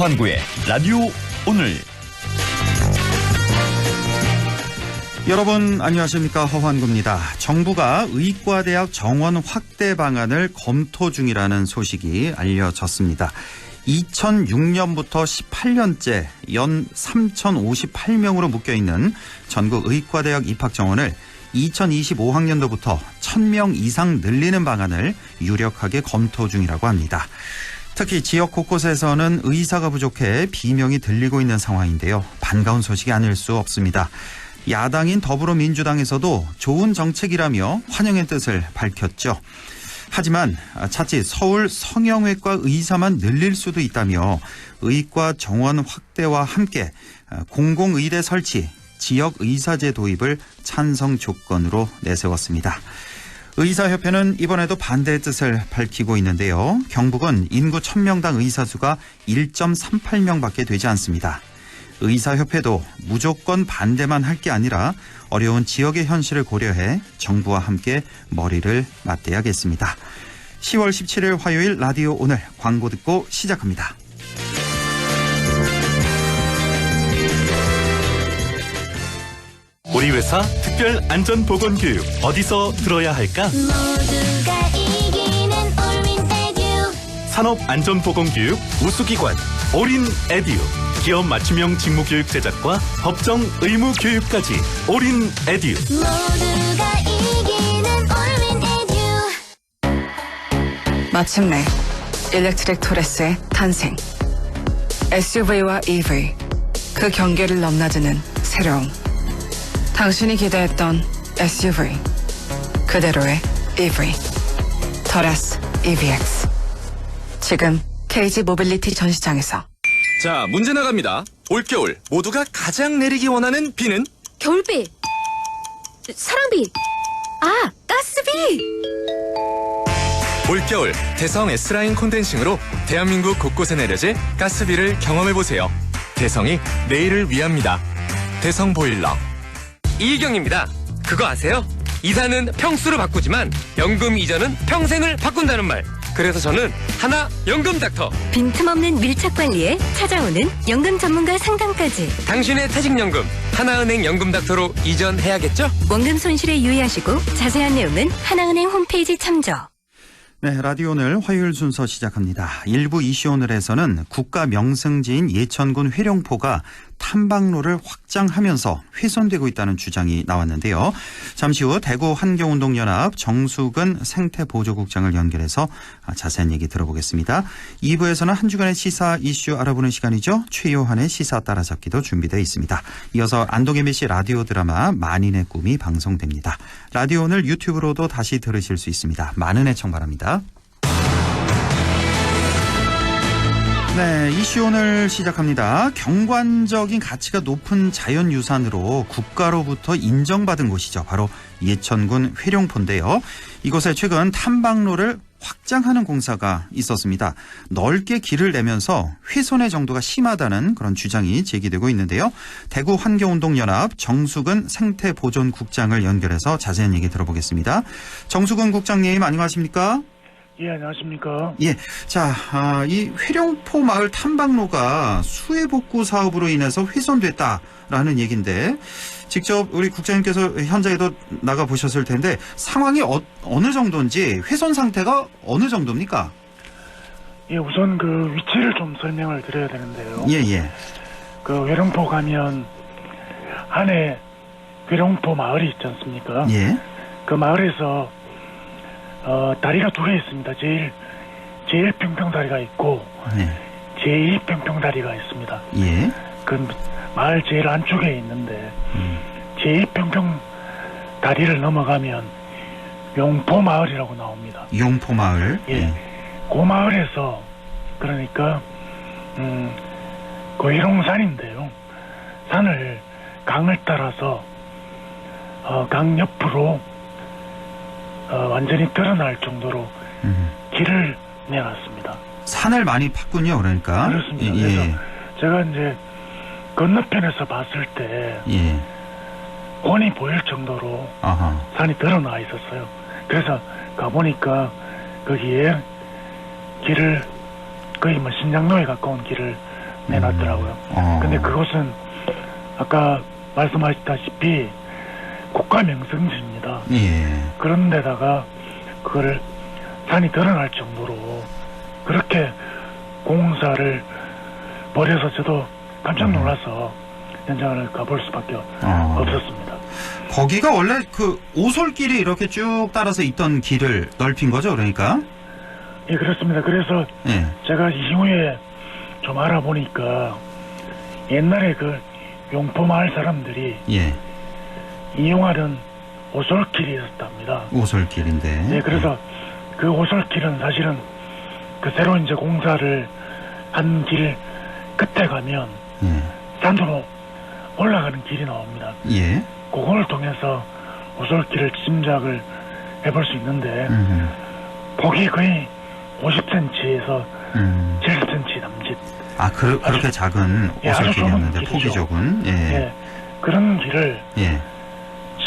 허환구의 라디오 오늘. 여러분 안녕하십니까, 허환구입니다. 정부가 의과대학 정원 확대 방안을 검토 중이라는 소식이 알려졌습니다. 2006년부터 18년째 연 3,058명으로 묶여있는 전국 의과대학 입학 정원을 2025학년도부터 1,000명 이상 늘리는 방안을 유력하게 검토 중이라고 합니다. 특히 지역 곳곳에서는 의사가 부족해 비명이 들리고 있는 상황인데요. 반가운 소식이 아닐 수 없습니다. 야당인 더불어민주당에서도 좋은 정책이라며 환영의 뜻을 밝혔죠. 하지만 자칫 서울 성형외과 의사만 늘릴 수도 있다며 의과 정원 확대와 함께 공공의대 설치, 지역 의사제 도입을 찬성 조건으로 내세웠습니다. 의사협회는 이번에도 반대의 뜻을 밝히고 있는데요. 경북은 인구 1,000명당 의사 수가 1.38명밖에 되지 않습니다. 의사협회도 무조건 반대만 할 게 아니라 어려운 지역의 현실을 고려해 정부와 함께 머리를 맞대야겠습니다. 10월 17일 화요일 라디오 오늘 광고 듣고 시작합니다. 우리 회사 특별 안전보건교육 어디서 들어야 할까? 모두가 이기는 올윈 에듀. 산업안전보건교육 우수기관 올인에듀. 기업 맞춤형 직무교육 제작과 법정 의무교육까지 올인에듀. 모두가 이기는 올윈 에듀. 마침내 일렉트릭 토레스의 탄생. SUV와 EV, 그 경계를 넘나드는 새로움. 당신이 기대했던 SUV, 그대로의 EV. 토레스 EVX. 지금 KG 모빌리티 전시장에서. 자, 문제 나갑니다. 올겨울 모두가 가장 내리기 원하는 비는? 겨울비, 사랑비, 가스비. 올겨울 대성 S라인 콘덴싱으로 대한민국 곳곳에 내려질 가스비를 경험해보세요. 대성이 내일을 위합니다. 대성 보일러. 이희경입니다. 그거 아세요? 이사는 평수를 바꾸지만 연금 이자는 평생을 바꾼다는 말. 그래서 저는 하나 연금 닥터. 빈틈없는 밀착 관리에 찾아오는 연금 전문가 상담까지. 당신의 퇴직연금 하나은행 연금 닥터로 이전해야겠죠? 원금 손실에 유의하시고 자세한 내용은 하나은행 홈페이지 참조. 네, 라디오 오늘 화요일 순서 시작합니다. 일부 이슈 오늘에서는 국가 명승지인 예천군 회룡포가 탐방로를 확장하면서 훼손되고 있다는 주장이 나왔는데요. 잠시 후 대구 환경운동연합 정수근 생태보조국장을 연결해서 자세한 얘기 들어보겠습니다. 2부에서는 한 주간의 시사 이슈 알아보는 시간이죠. 최요한의 시사 따라잡기도 준비되어 있습니다. 이어서 안동 MBC 라디오 드라마 만인의 꿈이 방송됩니다. 라디오 오늘 유튜브로도 다시 들으실 수 있습니다. 많은 애청 바랍니다. 네, 이슈 오늘 시작합니다. 경관적인 가치가 높은 자연유산으로 국가로부터 인정받은 곳이죠. 바로 예천군 회룡포인데요. 이곳에 최근 탐방로를 확장하는 공사가 있었습니다. 넓게 길을 내면서 훼손의 정도가 심하다는 그런 주장이 제기되고 있는데요. 대구 환경운동연합 정수근 생태보존국장을 연결해서 자세한 얘기 들어보겠습니다. 정수근 국장님 안녕하십니까? 예, 안녕하십니까. 예. 자, 이 회룡포 마을 탐방로가 수해복구 사업으로 인해서 훼손됐다라는 얘기인데 직접 우리 국장님께서 현장에도 나가 보셨을 텐데 상황이 어느 정도인지 훼손 상태가 어느 정도입니까? 예, 우선 그 위치를 좀 설명을 드려야 되는데요. 예, 예. 그 회룡포 가면 안에 회룡포 마을이 있지 않습니까? 예. 그 마을에서 다리가 두 개 있습니다. 제일 평평다리가 있고, 네. 제2 평평다리가 있습니다. 예. 그 마을 제일 안쪽에 있는데, 제2 평평다리를 넘어가면 용포 마을이라고 나옵니다. 용포 마을. 예. 그 마을에서, 그러니까, 그 회룡산인데요. 산을, 강을 따라서, 강 옆으로, 완전히 드러날 정도로 길을 내놨습니다. 산을 많이 팠군요, 그러니까. 그렇습니다. 예. 그래서 제가 이제 건너편에서 봤을 때 예. 곤이 보일 정도로 아하. 산이 드러나 있었어요. 그래서 가보니까 거기에 길을 거의 뭐 신장로에 가까운 길을 내놨더라고요. 근데 그곳은 아까 말씀하셨다시피 국가 명승지입니다. 예. 그런데다가 그걸 산이 드러날 정도로 그렇게 공사를 벌여서 저도 깜짝 놀라서 현장을 가볼 수밖에 없었습니다. 거기가 원래 그 오솔길이 이렇게 쭉 따라서 있던 길을 넓힌 거죠, 그러니까? 예, 그렇습니다. 그래서 예. 제가 이후에 좀 알아보니까 옛날에 그 용포 마을 사람들이 예. 이용하던 오솔길이 있었답니다. 오솔길인데. 예, 그래서 그 오솔길은 사실은 그 새로 이제 공사를 한 길 끝에 가면 예. 산으로 올라가는 길이 나옵니다. 예. 그걸 통해서 오솔길을 짐작을 해볼 수 있는데 폭이 거의 50cm에서 70cm 남짓. 아, 그렇게 작은 예, 아주 오솔길이었는데 좁은 폭이 길이죠. 적은. 예. 예, 그런 길을 예.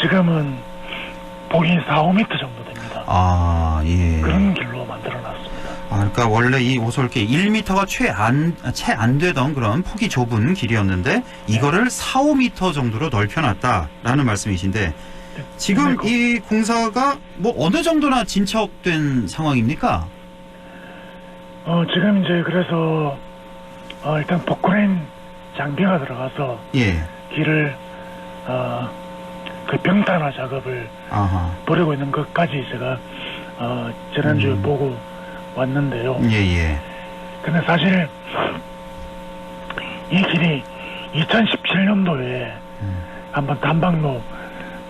지금은 폭이 4, 5m 정도 됩니다. 아, 예. 그런 길로 만들어놨습니다. 아, 그러니까 원래 이 오솔길 1m가 채 안 되던 그런 폭이 좁은 길이었는데 이거를 4, 5m 정도로 넓혀놨다라는 말씀이신데 지금 이 공사가 뭐 어느 정도나 진척된 상황입니까? 지금 이제 그래서 일단 포크레인 장비가 들어가서 예. 길을 그 병탄화 작업을 아하. 벌이고 있는 것까지 제가 지난주에 보고 왔는데요. 예예. 근데 사실 이 길이 2017년도에 한번 단방로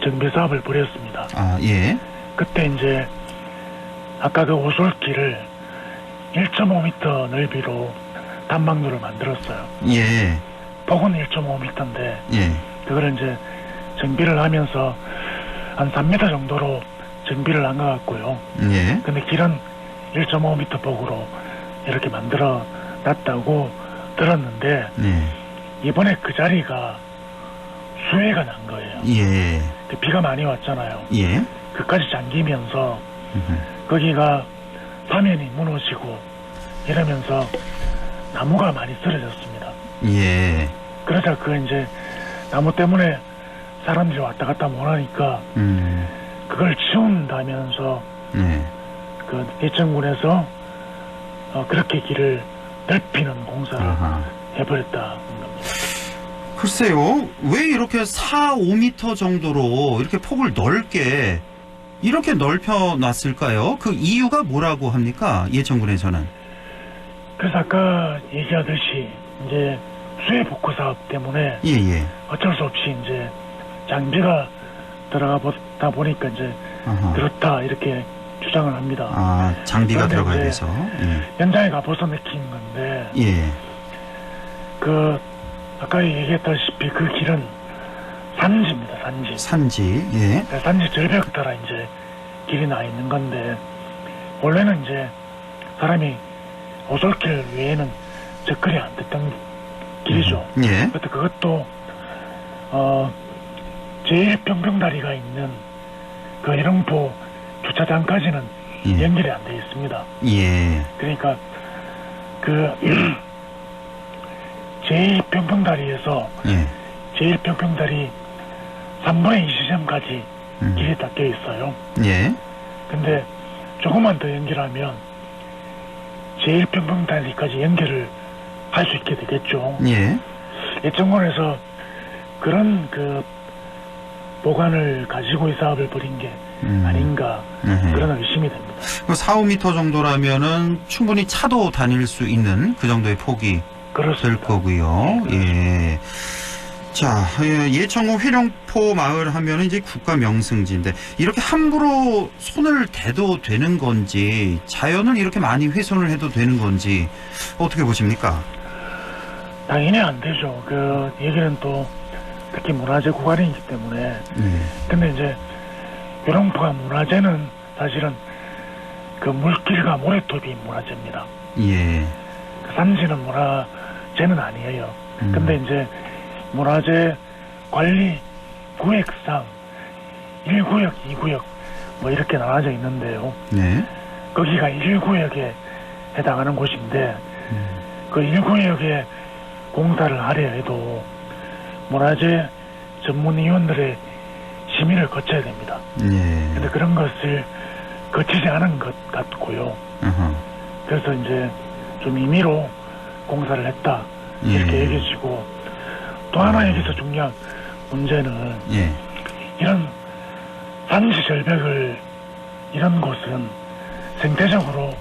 정비 사업을 벌였습니다. 아 예. 그때 이제 아까 그 오솔길을 1.5m 넓이로 단방로를 만들었어요. 예. 폭은 1.5m인데 예. 그걸 이제 정비를 하면서 한 3m 정도로 정비를 한 것 같고요. 예. 근데 길은 1.5m 폭으로 이렇게 만들어 놨다고 들었는데 예. 이번에 그 자리가 수해가 난 거예요. 예. 비가 많이 왔잖아요. 예. 그까지 잠기면서 거기가 사면이 무너지고 이러면서 나무가 많이 쓰러졌습니다. 예. 그러자 그 이제 나무 때문에 사람들이 왔다 갔다 못하니까 그걸 치운다면서 네. 그 예천군에서 그렇게 길을 넓히는 공사를 아하. 해버렸다는 겁니다. 글쎄요, 왜 이렇게 4, 5m 정도로 이렇게 폭을 넓게 이렇게 넓혀놨을까요? 그 이유가 뭐라고 합니까? 예천군에서는. 그래서 아까 얘기하듯이 이제 수해 복구 사업 때문에 예예. 어쩔 수 없이 이제 장비가 들어가 보다 보니까 이제 아하. 그렇다 이렇게 주장을 합니다. 아, 장비가 그런데 들어가야 이제 돼서. 예. 현장에 가봐서 느낀 건데 예. 그 아까 얘기했다시피 그 길은 산지입니다. 산지. 산지. 예. 산지 절벽 따라 이제 길이 나 있는 건데 원래는 이제 사람이 오솔길 외에는 접근이 안 됐던 길이죠. 예. 그런데 그것도 제1평평다리가 있는 그 일흥포 주차장까지는 예. 연결이 안 돼 있습니다. 예. 그러니까 그 제1평평다리에서 예. 제1평평다리 3분의 2 지점까지 길이 닦여 있어요. 예. 근데 조금만 더 연결하면 제1평평다리까지 연결을 할 수 있게 되겠죠. 예. 예천군에서 그런 그 보관을 가지고 이 사업을 벌인 게 아닌가 그런 의심이 됩니다. 4, 5m 정도라면은 충분히 차도 다닐 수 있는 그 정도의 폭이 그렇습니다. 될 거고요. 예. 자, 예천군 회령포 마을 하면은 이제 국가 명승지인데 이렇게 함부로 손을 대도 되는 건지 자연을 이렇게 많이 훼손을 해도 되는 건지 어떻게 보십니까? 당연히 안 되죠. 그 얘기는 또 특히 문화재 구간이기 때문에. 근데 이제 회령포가 문화재는 사실은 그 물길과 모래톱이 문화재입니다. 예. 그 산지는 문화재는 아니에요. 근데 이제 문화재 관리 구역상 1구역, 2구역 뭐 이렇게 나눠져 있는데요. 네. 거기가 1구역에 해당하는 곳인데 그 1구역에 공사를 하려 해도 문화재 전문위원들의 심의를 거쳐야 됩니다. 예. 근데 그런 것을 거치지 않은 것 같고요. 어허. 그래서 이제 좀 임의로 공사를 했다 이렇게 예. 얘기해지고, 또 하나 여기서 중요한 문제는 예. 이런 산지 절벽을 이런 곳은 생태적으로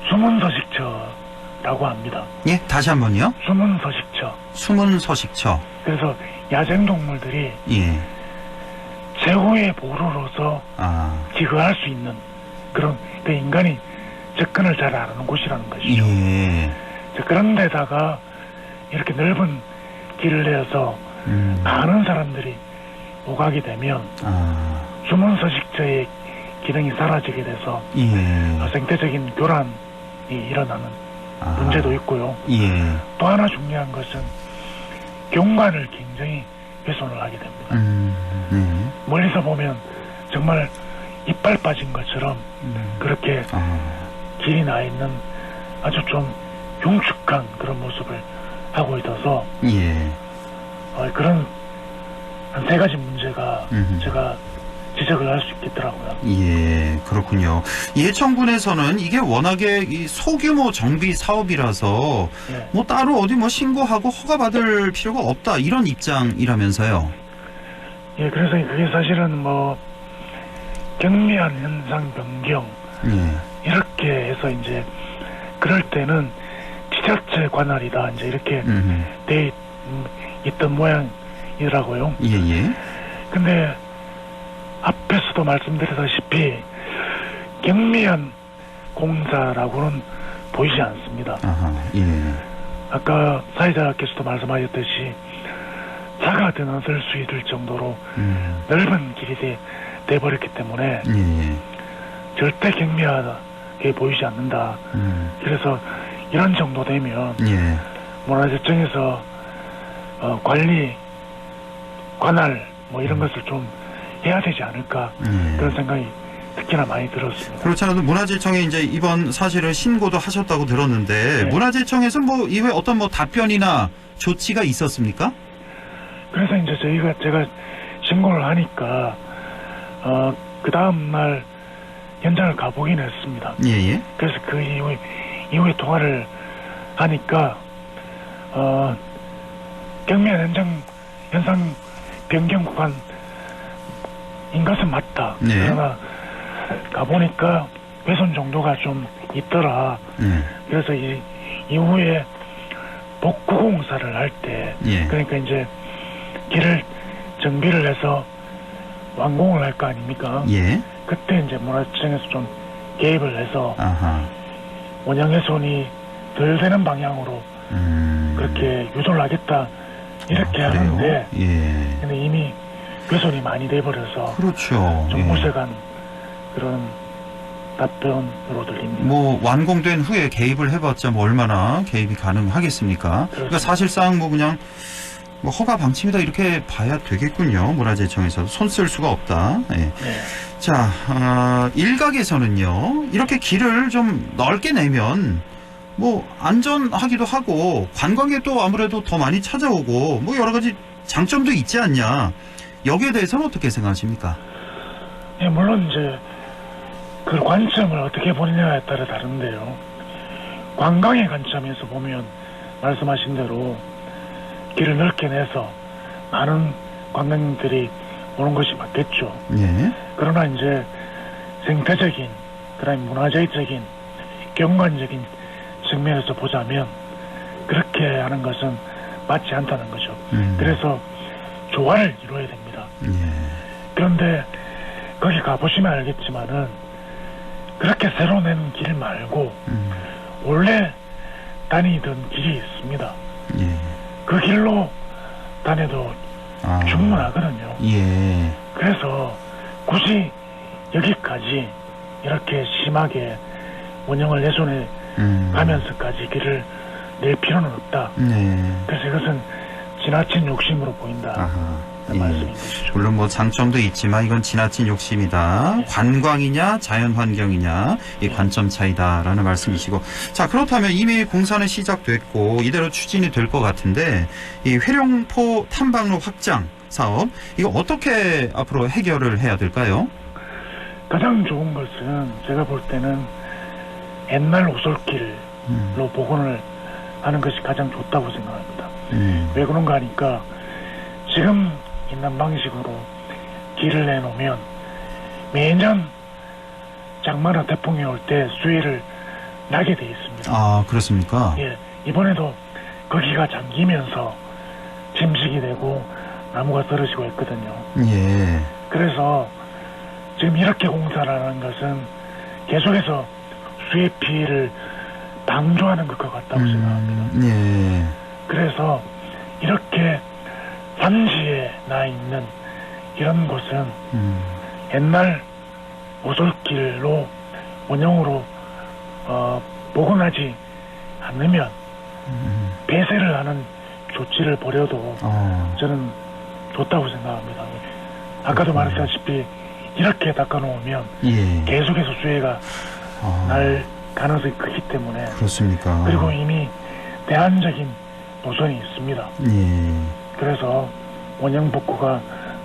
숨은 서식처라고 합니다. 예, 다시 한번요. 숨은 서식처. 숨은 서식처. 그래서 야생동물들이 예. 최후의 보루로서 아. 기거할 수 있는 그런, 그 인간이 접근을 잘 안 하는 곳이라는 것이죠. 예. 그런 데다가 이렇게 넓은 길을 내어서 많은 사람들이 오가게 되면 아. 숨은 서식처의 기능이 사라지게 돼서 예. 생태적인 교란이 일어나는 아. 문제도 있고요. 예. 또 하나 중요한 것은 경관을 굉장히 훼손을 하게 됩니다. 네. 멀리서 보면 정말 이빨 빠진 것처럼 그렇게 아. 길이 나 있는 아주 좀 흉측한 그런 모습을 하고 있어서 예. 그런 한 3가지 문제가 음흠. 제가 지적을 할 수 있겠더라고요. 예, 그렇군요. 예천군에서는 이게 워낙에 이 소규모 정비 사업이라서 예. 뭐 따로 어디 뭐 신고하고 허가받을 필요가 없다 이런 입장이라면서요. 예, 그래서 그게 사실은 뭐 경미한 현상 변경 예. 이렇게 해서 이제 그럴 때는 지자체 관할이다 이제 이렇게 돼 있던 모양이더라고요. 예예. 근데 앞에서도 말씀드렸다시피 경미한 공사라고는 보이지 않습니다. 아하. 예. 아까 사회자께서도 말씀하셨듯이 차가 드나들 수 있을 정도로 넓은 길이 돼버렸기 때문에 예. 절대 경미하게 보이지 않는다. 그래서 이런 정도 되면 예. 문화재청에서 관리, 관할 뭐 이런 것을 좀 해야 되지 않을까 그런 생각이 특히나 많이 들었습니다. 그렇지 않아도 문화재청에 이제 이번 사실을 신고도 하셨다고 들었는데 네. 문화재청에서 뭐 이후에 어떤 뭐 답변이나 조치가 있었습니까? 그래서 이제 제가 신고를 하니까 그 다음 날 현장을 가보긴 했습니다. 예예. 그래서 그 이후에 통화를 하니까 경미한 현상 변경 구간인 것은 맞다. 네. 그러나 가보니까 훼손 정도가 좀 있더라. 그래서 이후에 복구 공사를 할 때, 예. 그러니까 이제 길을 정비를 해서 완공을 할 거 아닙니까? 예. 그때 이제 문화재청에서 좀 개입을 해서 아하. 원형 훼손이 덜 되는 방향으로 그렇게 유도를 하겠다 이렇게 아, 그래요? 하는데, 예. 근데 이미 훼손이 많이 돼버려서 그렇죠. 좀 예. 무색한 그런 답변으로 들립니다. 뭐 완공된 후에 개입을 해봤자 뭐 얼마나 개입이 가능하겠습니까? 그러니까 사실상 뭐 그냥 뭐 허가 방침이다 이렇게 봐야 되겠군요. 문화재청에서 손 쓸 수가 없다. 예. 네. 자, 일각에서는요 이렇게 길을 좀 넓게 내면 뭐 안전하기도 하고 관광객도 아무래도 더 많이 찾아오고 뭐 여러 가지 장점도 있지 않냐. 여기에 대해서는 어떻게 생각하십니까? 예, 물론 이제 그 관점을 어떻게 보느냐에 따라 다른데요. 관광의 관점에서 보면 말씀하신 대로 길을 넓게 내서 많은 관광객들이 오는 것이 맞겠죠. 예. 그러나 이제 생태적인, 그다음에 문화재적인, 경관적인 측면에서 보자면 그렇게 하는 것은 맞지 않다는 거죠. 그래서 조화를 이루어야 됩니다. 예. 그런데 거기 가보시면 알겠지만은 그렇게 새로 낸 길 말고 원래 다니던 길이 있습니다. 예. 그 길로 다녀도 아. 충분하거든요. 예. 그래서 굳이 여기까지 이렇게 심하게 원형을 훼손해 가면서까지 길을 낼 필요는 없다. 네. 그래서 이것은 지나친 욕심으로 보인다. 아하. 예. 말씀인 것이죠. 물론 뭐 장점도 있지만 이건 지나친 욕심이다. 관광이냐 자연환경이냐 이 관점 차이다라는 말씀이시고, 자 그렇다면 이미 공사는 시작됐고 이대로 추진이 될 것 같은데 이 회룡포 탐방로 확장 사업 이거 어떻게 앞으로 해결을 해야 될까요? 가장 좋은 것은 제가 볼 때는 옛날 오솔길로 복원을 하는 것이 가장 좋다고 생각합니다. 왜 그런가 하니까 지금 있는 방식으로 길을 내놓으면 매년 장마나 태풍이 올 때 수해를 나게 돼 있습니다. 아 그렇습니까? 예, 이번에도 거기가 잠기면서 침식이 되고 나무가 떨어지고 했거든요. 예. 그래서 지금 이렇게 공사를 하는 것은 계속해서 수해 피해를 방조하는 것과 같다고 생각합니다. 예. 그래서 이렇게 산지에 나 있는 이런 곳은 옛날 오솔길로 원형으로 복원하지 않으면 폐쇄를 하는 조치를 벌여도 저는 좋다고 생각합니다. 아까도 말했다시피 이렇게 닦아놓으면 예. 계속해서 수해가 날 가능성이 크기 때문에. 그렇습니까? 그리고 이미 대안적인 노선이 있습니다. 예. 그래서 원형 복구가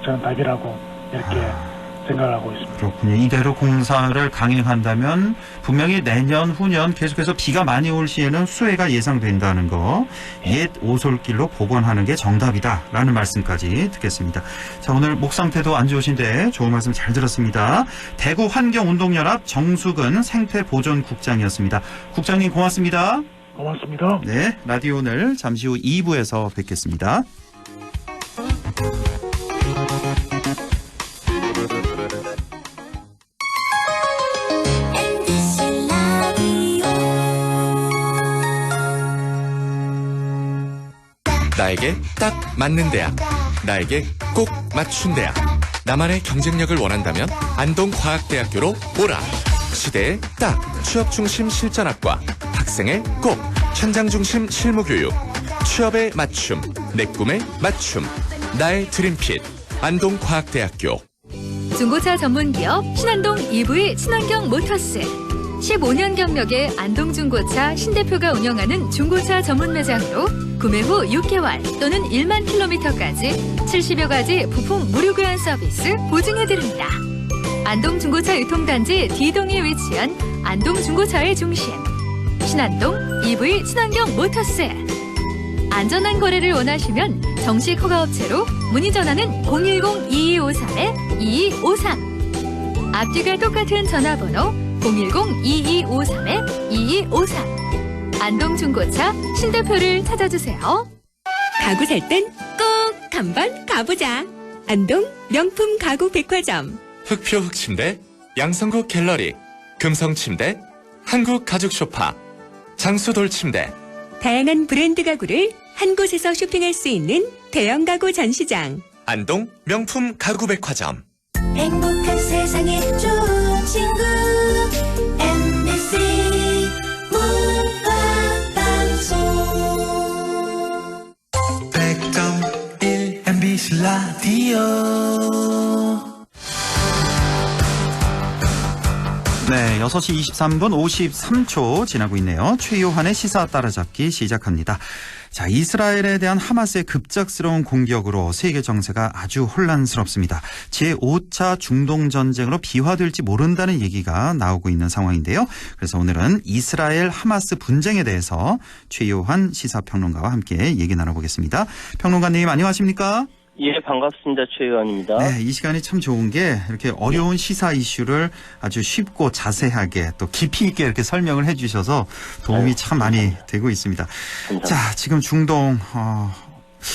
저는 답이라고 이렇게 생각을 하고 있습니다. 그렇군요. 이대로 공사를 강행한다면 분명히 내년 후년 계속해서 비가 많이 올 시에는 수해가 예상된다는 거, 옛 오솔길로 복원하는 게 정답이다라는 말씀까지 듣겠습니다. 자, 오늘 목 상태도 안 좋으신데 좋은 말씀 잘 들었습니다. 대구 환경운동연합 정수근 생태보존국장이었습니다. 국장님 고맙습니다. 고맙습니다. 네, 라디오 오늘 잠시 후 2부에서 뵙겠습니다. MBC 라디오 나에게 딱 맞는 대학, 나에게 꼭 맞춘 대학. 나만의 경쟁력을 원한다면 안동과학대학교로 오라. 시대에 딱 취업 중심 실전학과, 학생의 꼭 현장 중심 실무교육, 취업에 맞춤, 내 꿈에 맞춤, 나의 드림핏 안동과학대학교. 중고차 전문기업 신안동 EV 친환경 모터스. 15년 경력의 안동중고차 신대표가 운영하는 중고차 전문 매장으로 구매 후 6개월 또는 1만 킬로미터까지 70여 가지 부품 무료 교환 서비스 보증해드립니다. 안동중고차 유통단지 D동에 위치한 안동중고차의 중심 신안동 EV 친환경 모터스. 안전한 거래를 원하시면 정식 허가업체로 문의 전화는 010-2253-2253. 앞뒤가 똑같은 전화번호 010-2253-2253. 안동중고차 신대표를 찾아주세요. 가구 살 땐 꼭 한번 가보자. 안동 명품 가구 백화점. 흑표 흑침대, 양성국 갤러리, 금성침대, 한국가죽소파, 장수돌침대. 다양한 브랜드 가구를 한 곳에서 쇼핑할 수 있는 대형 가구 전시장. 안동 명품 가구 백화점. 행복한 세상에 좋은 친구 MBC 문화방송 100.1 MBC 라디오. 네, 6시 23분 53초 지나고 있네요. 최요한의 시사 따라잡기 시작합니다. 자, 이스라엘에 대한 하마스의 급작스러운 공격으로 세계 정세가 아주 혼란스럽습니다. 제5차 중동전쟁으로 비화될지 모른다는 얘기가 나오고 있는 상황인데요. 그래서 오늘은 이스라엘 하마스 분쟁에 대해서 최요한 시사평론가와 함께 얘기 나눠보겠습니다. 평론가님 안녕하십니까? 예, 반갑습니다. 최의원입니다. 네, 이 시간이 참 좋은 게 이렇게 어려운 시사 이슈를 아주 쉽고 자세하게 또 깊이 있게 이렇게 설명을 해 주셔서 도움이 참 많이 되고 있습니다. 감사합니다. 자, 지금 중동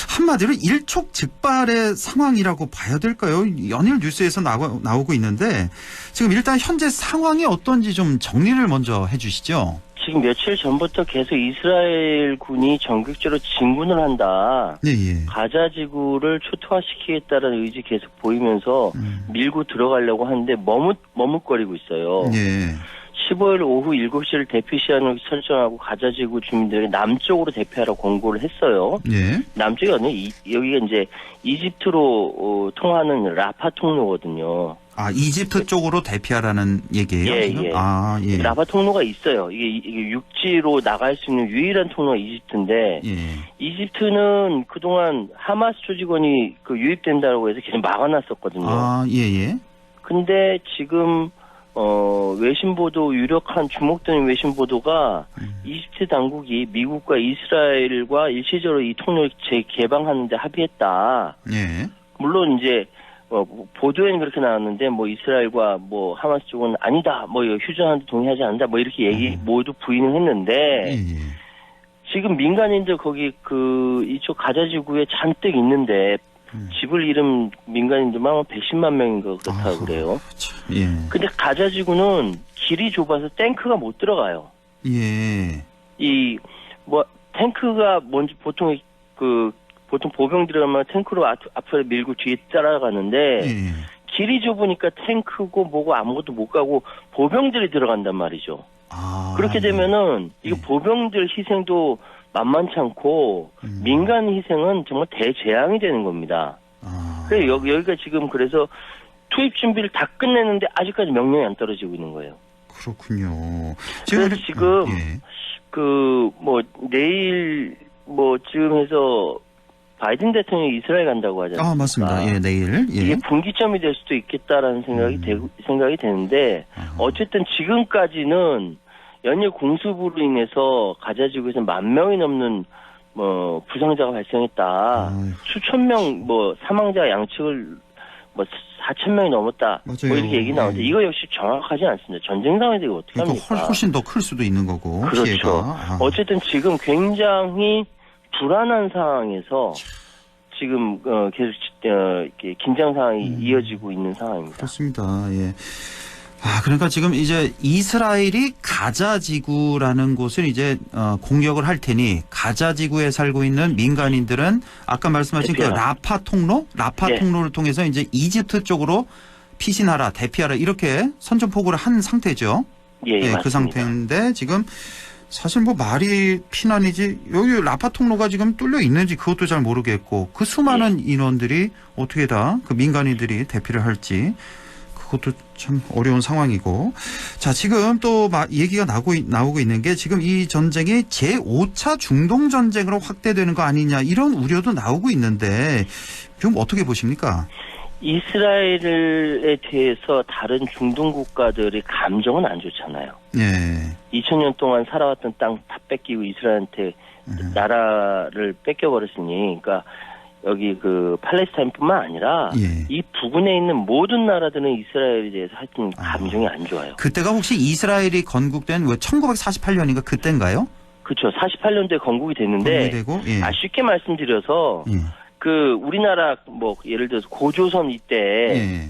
한마디로 일촉즉발의 상황이라고 봐야 될까요? 연일 뉴스에서 나오고 있는데 지금 일단 현재 상황이 어떤지 좀 정리를 먼저 해 주시죠. 지금 며칠 전부터 계속 이스라엘 군이 전격적으로 진군을 한다. 네, 예. 가자 지구를 초토화시키겠다는 의지 계속 보이면서 밀고 들어가려고 하는데 머뭇거리고 있어요. 예. 15일 오후 7시를 대피 시한으로 설정하고 가자 지구 주민들이 남쪽으로 대피하라고 권고를 했어요. 예. 남쪽이 어디 여기가 이제 이집트로 통하는 라파 통로거든요. 아, 이집트 쪽으로 대피하라는 얘기예요? 예, 지금? 예. 아, 예. 라파 통로가 있어요. 이게 육지로 나갈 수 있는 유일한 통로가 이집트인데 예. 이집트는 그동안 하마스 조직원이 유입된다고 해서 계속 막아놨었거든요. 아, 예, 예. 근데 지금 외신 보도 유력한 주목되는 외신 보도가 이집트 당국이 미국과 이스라엘과 일시적으로 이 통로를 재개방하는 데 합의했다. 예. 물론 이제 보도에는 그렇게 나왔는데 이스라엘과 하마스 쪽은 아니다. 휴전하는데 동의하지 않는다. 이렇게 얘기 모두 부인을 했는데 예. 지금 민간인들 거기 이쪽 가자 지구에 잔뜩 있는데 집을 잃은 민간인들만 110만 명인가 그렇다고 그래요. 예. 근데 가자 지구는 길이 좁아서 탱크가 못 들어가요. 예. 탱크가 뭔지 보통 보병 들어가면 탱크로 앞으로 밀고 뒤에 따라가는데 예. 길이 좁으니까 탱크고 뭐고 아무것도 못 가고 보병들이 들어간단 말이죠. 아, 그렇게 되면은 이거 보병들 희생도 만만치 않고 민간 희생은 정말 대재앙이 되는 겁니다. 그래서 여기가 지금 그래서 투입 준비를 다 끝냈는데 아직까지 명령이 안 떨어지고 있는 거예요. 그렇군요. 그래서 지금 내일 쯤 해서 바이든 대통령이 이스라엘 간다고 하지 않습니까? 아, 맞습니다. 예, 내일. 예. 이게 분기점이 될 수도 있겠다라는 생각이 되는데 어쨌든 지금까지는 연일 공습으로 인해서 가자 지구에서 10,000명이 넘는 부상자가 발생했다. 수천 명 사망자 양측을 4,000명이 넘었다. 맞아요. 이렇게 얘기 나오는데 이거 역시 정확하지 않습니다. 전쟁 상황인데 이거 어떻게 합니까? 훨씬 더 클 수도 있는 거고. 그렇죠. 피해가. 어쨌든 지금 굉장히 불안한 상황에서 지금 계속 이렇게 긴장 상황이 이어지고 있는 상황입니다. 그렇습니다. 예. 그러니까 지금 이제 이스라엘이 가자 지구라는 곳을 이제 공격을 할 테니 가자 지구에 살고 있는 민간인들은 아까 말씀하신 그 라파 통로를 통해서 이제 이집트 쪽으로 피신하라, 대피하라 이렇게 선전포고를 한 상태죠. 예, 그 상태인데 지금 사실 말이 피난이지 여기 라파 통로가 지금 뚫려 있는지 그것도 잘 모르겠고 그 수많은 인원들이 어떻게 다 그 민간인들이 대피를 할지 그것도 참 어려운 상황이고. 자, 지금 또 얘기가 나오고 있는 게 지금 이 전쟁이 제5차 중동 전쟁으로 확대되는 거 아니냐 이런 우려도 나오고 있는데 좀 어떻게 보십니까? 이스라엘에 대해서 다른 중동 국가들의 감정은 안 좋잖아요. 예. 2000년 동안 살아왔던 땅 다 뺏기고 이스라엘한테 나라를 뺏겨버렸으니, 그러니까 여기 팔레스타인뿐만 아니라 이 부근에 있는 모든 나라들은 이스라엘에 대해서 하여튼 감정이 안 좋아요. 그때가 혹시 이스라엘이 건국된 1948년인가 그때인가요? 그렇죠. 48년도에 건국이 됐는데 쉽게 말씀드려서 우리나라 예를 들어서 고조선 이때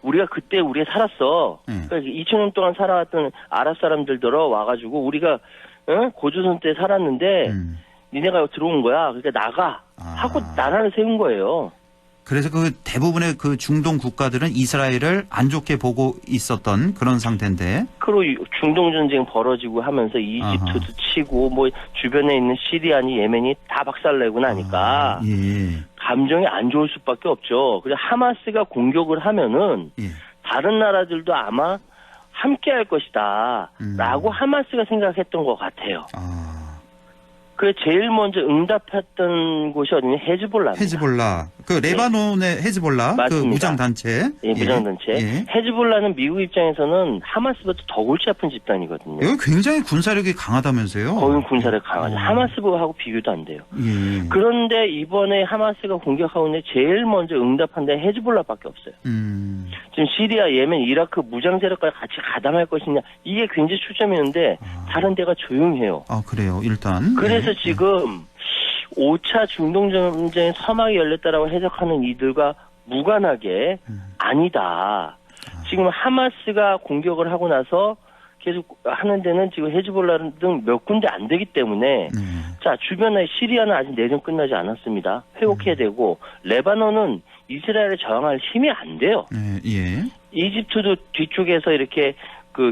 우리가 그때 살았어. 그러니까 2000년 동안 살아왔던 아랍 사람들들어 와가지고 우리가 고조선 때 살았는데 니네가 들어온 거야. 그러니까 나가 하고 나라를 세운 거예요. 그래서 대부분의 중동 국가들은 이스라엘을 안 좋게 보고 있었던 그런 상태인데. 그리고 중동 전쟁 벌어지고 하면서 이집트도 치고 주변에 있는 시리아니 예멘이 다 박살내고 나니까 감정이 안 좋을 수밖에 없죠. 그래서 하마스가 공격을 하면은 다른 나라들도 아마 함께 할 것이다 라고 하마스가 생각했던 것 같아요. 그 제일 먼저 응답했던 곳이 어디냐? 헤즈볼라입니다. 헤즈볼라. 레바논의 헤즈볼라. 맞습니다. 무장단체. 무장단체. 헤즈볼라는 미국 입장에서는 하마스보다 더 골치 아픈 집단이거든요. 이거 굉장히 군사력이 강하다면서요? 거긴 군사력 강하죠. 하마스하고 비교도 안 돼요. 그런데 이번에 하마스가 공격하고 있는데 제일 먼저 응답한 데는 헤즈볼라밖에 없어요. 지금 시리아, 예멘, 이라크 무장 세력까지 같이 가담할 것이냐 이게 굉장히 초점이었는데 다른 데가 조용해요. 그래요. 일단. 그래서 지금 5차 중동 전쟁의 서막이 열렸다라고 해석하는 이들과 무관하게 아니다. 지금 하마스가 공격을 하고 나서 계속 하는 데는 지금 헤즈볼라 등 몇 군데 안 되기 때문에 자, 주변에 시리아는 아직 내전 끝나지 않았습니다. 회복해야 되고 레바논은 이스라엘에 저항할 힘이 안 돼요. 이집트도 뒤쪽에서 이렇게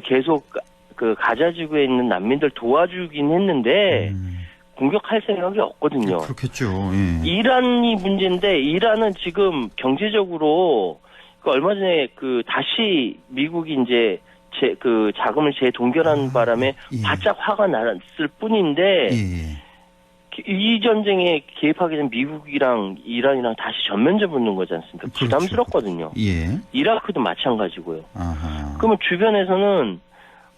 계속 가자 지구에 있는 난민들 도와주긴 했는데 공격할 생각이 없거든요. 그렇겠죠. 예. 이란이 문제인데 이란은 지금 경제적으로 얼마 전에 다시 미국이 이제 자금을 재동결한 바람에 예. 바짝 화가 났을 뿐인데 이 전쟁에 개입하게 된 미국이랑 이란이랑 다시 전면전 붙는 거지 않습니까? 그렇죠. 부담스럽거든요. 예. 이라크도 마찬가지고요. 아하. 그러면 주변에서는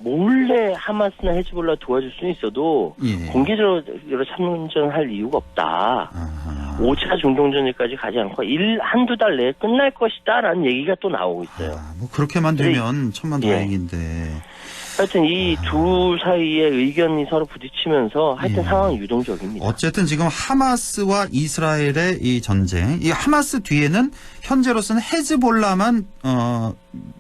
몰래 하마스나 헤즈볼라 도와줄 수는 있어도 예. 공개적으로 참전할 이유가 없다. 아하. 5차 중동전쟁까지 가지 않고 한두 달 내에 끝날 것이다 라는 얘기가 또 나오고 있어요. 뭐 그렇게만 되면 천만다행인데. 하여튼 이 둘 사이에 의견이 서로 부딪히면서 하여튼 상황은 유동적입니다. 어쨌든 지금 하마스와 이스라엘의 이 전쟁, 이 하마스 뒤에는 현재로서는 헤즈볼라만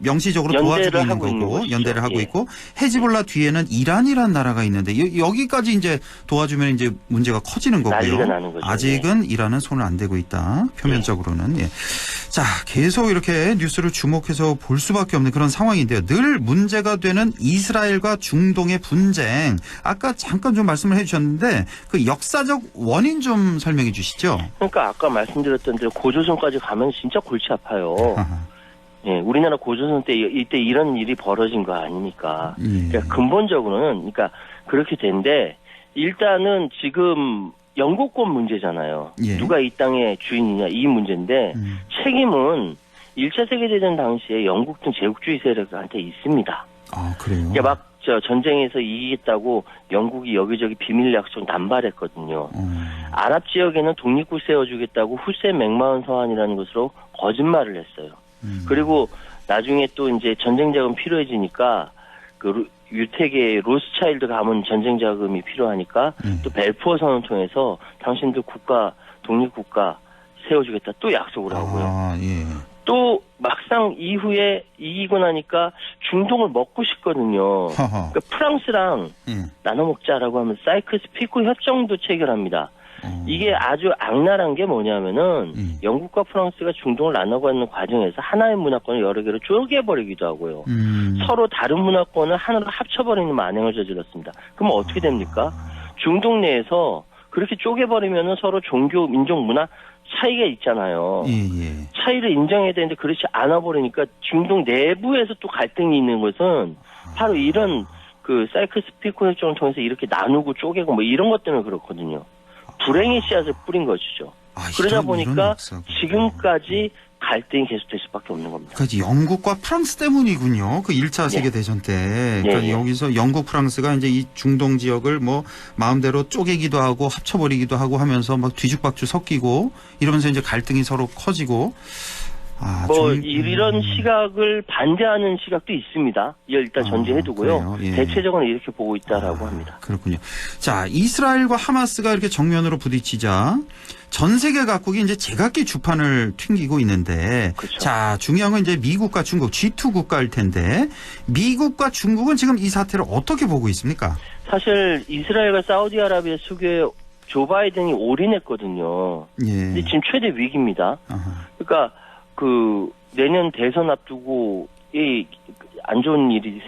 명시적으로 도와주고 있는 거고 연대를 하고 있고 헤즈볼라 뒤에는 이란이란 나라가 있는데 여기까지 이제 도와주면 이제 문제가 커지는 거고요. 난리가 나는 거죠. 아직은 이란은 손을 안 대고 있다. 표면적으로는. 예. 자, 계속 이렇게 뉴스를 주목해서 볼 수밖에 없는 그런 상황인데요. 늘 문제가 되는 이스라엘과 중동의 분쟁. 아까 잠깐 좀 말씀을 해주셨는데 그 역사적 원인 좀 설명해 주시죠. 그러니까 아까 말씀드렸던 대로 고조선까지 가면 진짜 골치 아파요. 예, 우리나라 고조선 때 이때 이런 일이 벌어진 거 아닙니까? 그러니까 근본적으로는 그러니까 그렇게 된데 일단은 지금 영국권 문제잖아요. 예. 누가 이 땅의 주인이냐 이 문제인데 책임은 1차 세계대전 당시에 영국 등 제국주의 세력한테 있습니다. 아, 그래요? 그러니까 막 전쟁에서 이기겠다고 영국이 여기저기 비밀 약속 남발했거든요. 아랍 지역에는 독립국 세워주겠다고 후세 맥마흔 서한이라는 것으로 거짓말을 했어요. 그리고 나중에 또 이제 전쟁 자금 필요해지니까 유택의 로스차일드 가문 전쟁 자금이 필요하니까 또 벨푸어 선언을 통해서 당신들 독립국가 세워주겠다 또 약속을 하고요. 아, 예. 또 막상 이후에 이기고 나니까 중동을 먹고 싶거든요. 그러니까 프랑스랑 나눠 먹자라고 하면 사이크스 피코 협정도 체결합니다. 이게 아주 악랄한 게 뭐냐면은 영국과 프랑스가 중동을 나눠가는 과정에서 하나의 문화권을 여러 개로 쪼개버리기도 하고요. 서로 다른 문화권을 하나로 합쳐버리는 만행을 저질렀습니다. 그럼 어떻게 됩니까? 중동 내에서 그렇게 쪼개버리면은 서로 종교, 민족, 문화 차이가 있잖아요. 차이를 인정해야 되는데 그렇지 않아 버리니까 중동 내부에서 또 갈등이 있는 것은 바로 이런 사이크스 피코 협정을 통해서 이렇게 나누고 쪼개고 뭐 이런 것 때문에 그렇거든요. 불행의 씨앗을 뿌린 것이죠. 그러다 보니까 지금까지 갈등이 계속될 수밖에 없는 겁니다. 그러니까 영국과 프랑스 때문이군요. 그 1차 세계대전 때. 그러니까 여기서 영국, 프랑스가 이제 이 중동 지역을 뭐 마음대로 쪼개기도 하고 합쳐버리기도 하고 하면서 막 뒤죽박죽 섞이고 이러면서 이제 갈등이 서로 커지고. 이런 시각을 반대하는 시각도 있습니다. 일단 전제해두고요. 대체적으로 이렇게 보고 있다라고 합니다. 그렇군요. 자, 이스라엘과 하마스가 이렇게 정면으로 부딪히자 전 세계 각국이 이제 제각기 주판을 튕기고 있는데, 그렇죠. 자, 중요한 건 이제 미국과 중국 G2 국가일 텐데, 미국과 중국은 지금 이 사태를 어떻게 보고 있습니까? 사실 이스라엘과 사우디아라비아 수교에 조 바이든이 올인했거든요. 근데 지금 최대 위기입니다. 그러니까 내년 대선 앞두고 안 좋은 일이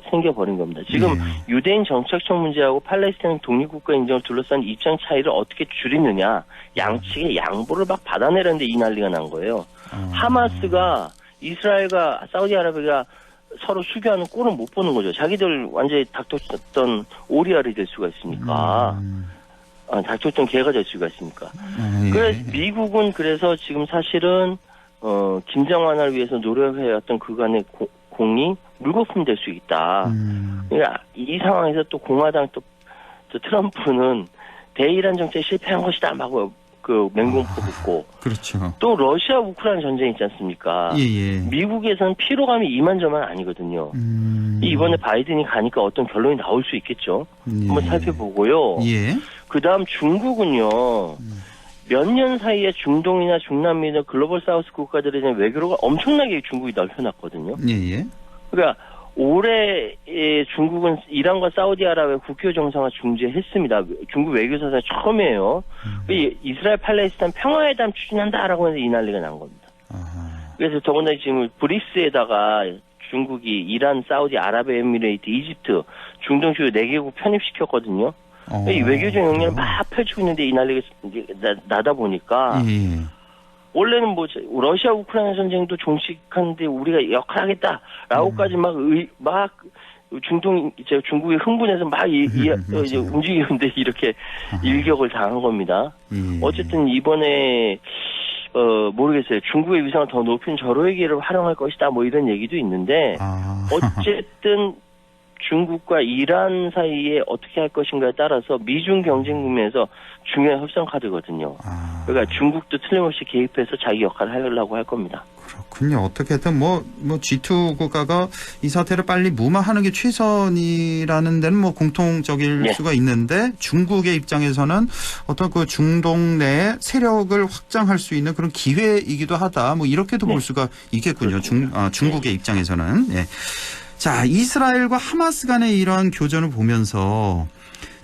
생겨버린 겁니다. 지금 유대인 정착청 문제하고 팔레스타인 독립국가 인정을 둘러싼 입장 차이를 어떻게 줄이느냐, 양측의 양보를 막 받아내려는데 이 난리가 난 거예요. 하마스가 이스라엘과 사우디아라비아가 서로 수교하는 꼴은 못 보는 거죠. 자기들 완전히 닥쳤던 오리알이 될 수가 있으니까. 닥쳤던 개가 될 수가 있으니까. 그래서 미국은 그래서 지금 사실은 김정 완화를 위해서 노력해왔던 그간의 공이 물거품 될 수 있다. 그러니까 이 상황에서 또 공화당 또 트럼프는 대이란 정책에 실패한 것이다 막 맹공포 붙고. 그렇죠. 또 러시아 우크라이나 전쟁 있지 않습니까? 미국에서는 피로감이 이만저만 아니거든요. 이번에 바이든이 가니까 어떤 결론이 나올 수 있겠죠. 한번 살펴보고요. 그다음 중국은요. 몇 년 사이에 중동이나 중남미나 글로벌 사우스 국가들에 대한 외교로가 엄청나게 중국이 넓혀놨거든요. 그러니까 올해 중국은 이란과 사우디아라비아 국교 정상화 중지했습니다. 중국 외교사상 처음이에요. 이스라엘 팔레스타인 평화회담 추진한다라고 해서 이 난리가 난 겁니다. 그래서 더군다나 지금 브릭스에다가 중국이 이란, 사우디, 아랍에미레이트, 이집트, 중동 주요 4개국 편입시켰거든요. 이 외교적 역량을 막 펼치고 있는데 이 난리가 나다 보니까 원래는 뭐 러시아 우크라이나 전쟁도 종식하는데 우리가 역할하겠다라고까지 막 중동 이제 중국이 흥분해서 막 이제 움직이는데 이렇게 일격을 당한 겁니다. 어쨌든 이번에 모르겠어요. 중국의 위상을 더 높인 절호회기를 활용할 것이다. 뭐 이런 얘기도 있는데 어쨌든 중국과 이란 사이에 어떻게 할 것인가에 따라서 미중 경쟁 국면에서 중요한 협상 카드거든요. 그러니까 중국도 틀림없이 개입해서 자기 역할을 하려고 할 겁니다. 그렇군요. 어떻게든 뭐 G2 국가가 이 사태를 빨리 무마하는 게 최선이라는 데는 뭐 공통적일 수가 있는데 중국의 입장에서는 어떤 그 중동 내 세력을 확장할 수 있는 그런 기회이기도 하다. 뭐 이렇게도 볼 수가 있겠군요. 중국의 입장에서는. 예. 자, 이스라엘과 하마스 간의 이런 교전을 보면서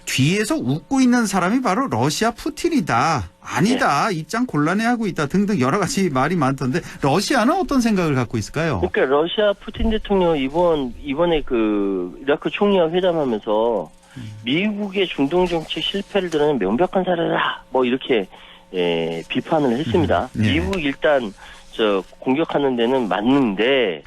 뒤에서 웃고 있는 사람이 바로 러시아 푸틴이다. 아니다. 입장 곤란해하고 있다. 등등 여러 가지 말이 많던데 러시아는 어떤 생각을 갖고 있을까요? 그러니까 러시아 푸틴 대통령 이번에 그 이라크 총리와 회담하면서 미국의 중동 정책 실패를 드러낸 명백한 사례다. 뭐 이렇게 비판을 했습니다. 미국 일단 공격하는 데는 맞는데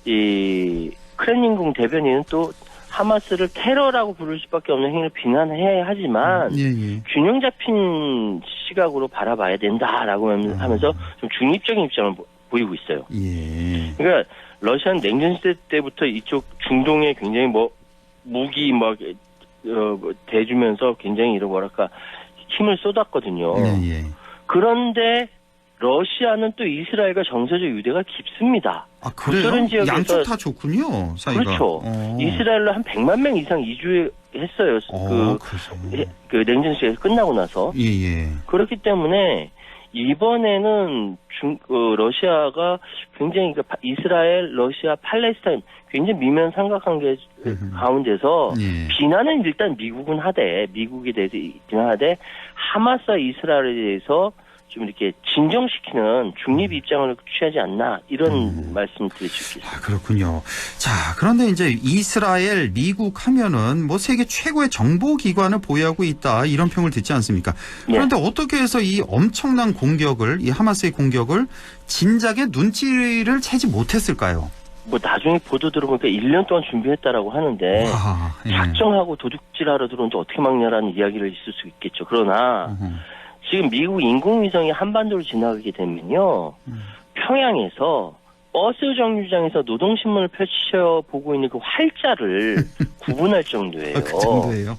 이 크렘린궁 대변인은 또 하마스를 테러라고 부를 수밖에 없는 행위를 비난해야 하지만 균형 잡힌 시각으로 바라봐야 된다라고 하면서 좀 중립적인 입장을 보이고 있어요. 그러니까 러시아는 냉전 시대 때부터 이쪽 중동에 굉장히 무기 대주면서 굉장히 힘을 쏟았거든요. 그런데 러시아는 또 이스라엘과 정서적 유대가 깊습니다. 그래요? 양쪽 다 좋군요, 사이가. 그렇죠. 이스라엘로 한 100만 명 이상 이주했어요. 그 냉전 시대가 끝나고 나서. 그렇기 때문에 이번에는 러시아가 굉장히 이스라엘, 러시아, 팔레스타인 굉장히 미면 삼각관계 가운데서 비난은 일단 미국에 대해서 비난하되 하마스와 이스라엘에 대해서 좀 이렇게 진정시키는 중립 입장을 취하지 않나 이런 말씀 드릴 수 있습니다. 그렇군요. 자, 그런데 이제 이스라엘, 미국 하면은 뭐 세계 최고의 정보기관을 보유하고 있다 이런 평을 듣지 않습니까? 그런데 어떻게 해서 이 엄청난 공격을 이 하마스의 공격을 진작에 눈치를 채지 못했을까요? 나중에 보도 들어보니까 1년 동안 준비했다라고 하는데 작정하고 도둑질하러 들어오는데 어떻게 막냐라는 이야기를 있을 수 있겠죠. 그러나 지금 미국 인공위성이 한반도를 지나가게 되면요. 평양에서 버스 정류장에서 노동신문을 펼쳐보고 있는 그 활자를 구분할 정도예요. 그 정도예요?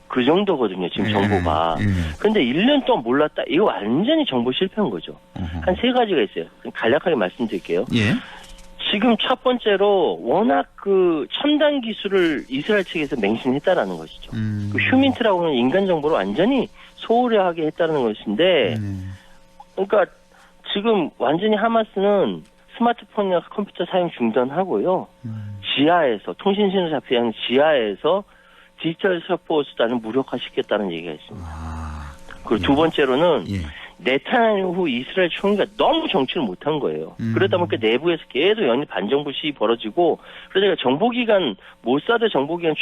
그 정도거든요. 지금 정보가. 그런데 1년 동안 몰랐다. 이거 완전히 정보 실패한 거죠. 한 3가지가 있어요. 간략하게 말씀드릴게요. 지금 첫 번째로 워낙 그 첨단 기술을 이스라엘 측에서 맹신했다라는 것이죠. 그 휴민트라고 하는 인간 정보를 완전히 소홀하게 했다는 것인데, 그러니까 지금 완전히 하마스는 스마트폰이나 컴퓨터 사용 중단하고요. 지하에서 통신신호 잡히는 지하에서 디지털 첩보 수단을 무력화시켰다는 얘기가 있습니다. 그리고 두 번째로는 네타냐후 이스라엘 총리가 너무 정치를 못한 거예요. 그러다 보니까 내부에서 계속 연일 반정부 시위 벌어지고, 그러다가 정보기관 모사드 정보기관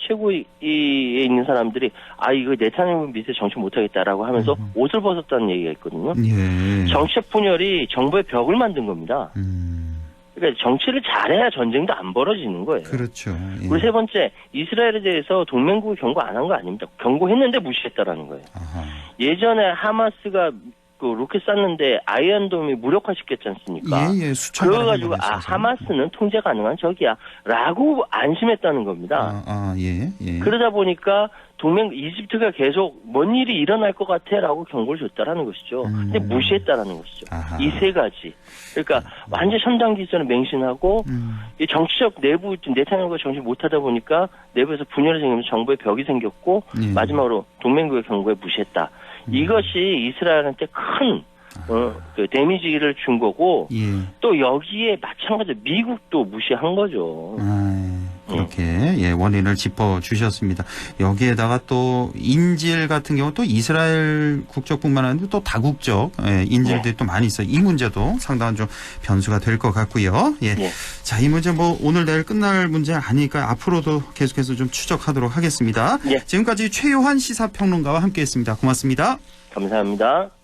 최고위에 있는 사람들이 이거 네타냐후 밑에 정치 못하겠다라고 하면서 옷을 벗었다는 얘기가 있거든요. 정치적 분열이 정부의 벽을 만든 겁니다. 그러니까 정치를 잘해야 전쟁도 안 벌어지는 거예요. 그렇죠. 그리고 세 번째, 이스라엘에 대해서 동맹국이 경고 안 한 거 아닙니다. 경고했는데 무시했다라는 거예요. 예전에 하마스가 그 로켓 쐈는데 아이언돔이 무력화시켰지 않습니까? 그래가지고 하마스는 통제 가능한 적이야 라고 안심했다는 겁니다. 그러다 보니까 이집트가 계속 뭔 일이 일어날 것 같아라고 경고를 줬다라는 것이죠. 근데 무시했다라는 것이죠. 이 3가지. 그러니까 완전 첨단 기술을 맹신하고 이 정치적 내부 네타냐후가 정치 못하다 보니까 내부에서 분열이 생기면서 정부의 벽이 생겼고 마지막으로 동맹국의 경고에 무시했다. 이것이 이스라엘한테 큰 그 데미지를 준 거고 또 여기에 마찬가지로 미국도 무시한 거죠. 그렇게 원인을 짚어주셨습니다. 여기에다가 또 인질 같은 경우 또 이스라엘 국적뿐만 아니라 또 다국적 인질들이 또 많이 있어요. 이 문제도 상당한 좀 변수가 될 것 같고요. 자, 이 문제 뭐 오늘 내일 끝날 문제 아니니까 앞으로도 계속해서 좀 추적하도록 하겠습니다. 지금까지 최요한 시사평론가와 함께했습니다. 고맙습니다. 감사합니다.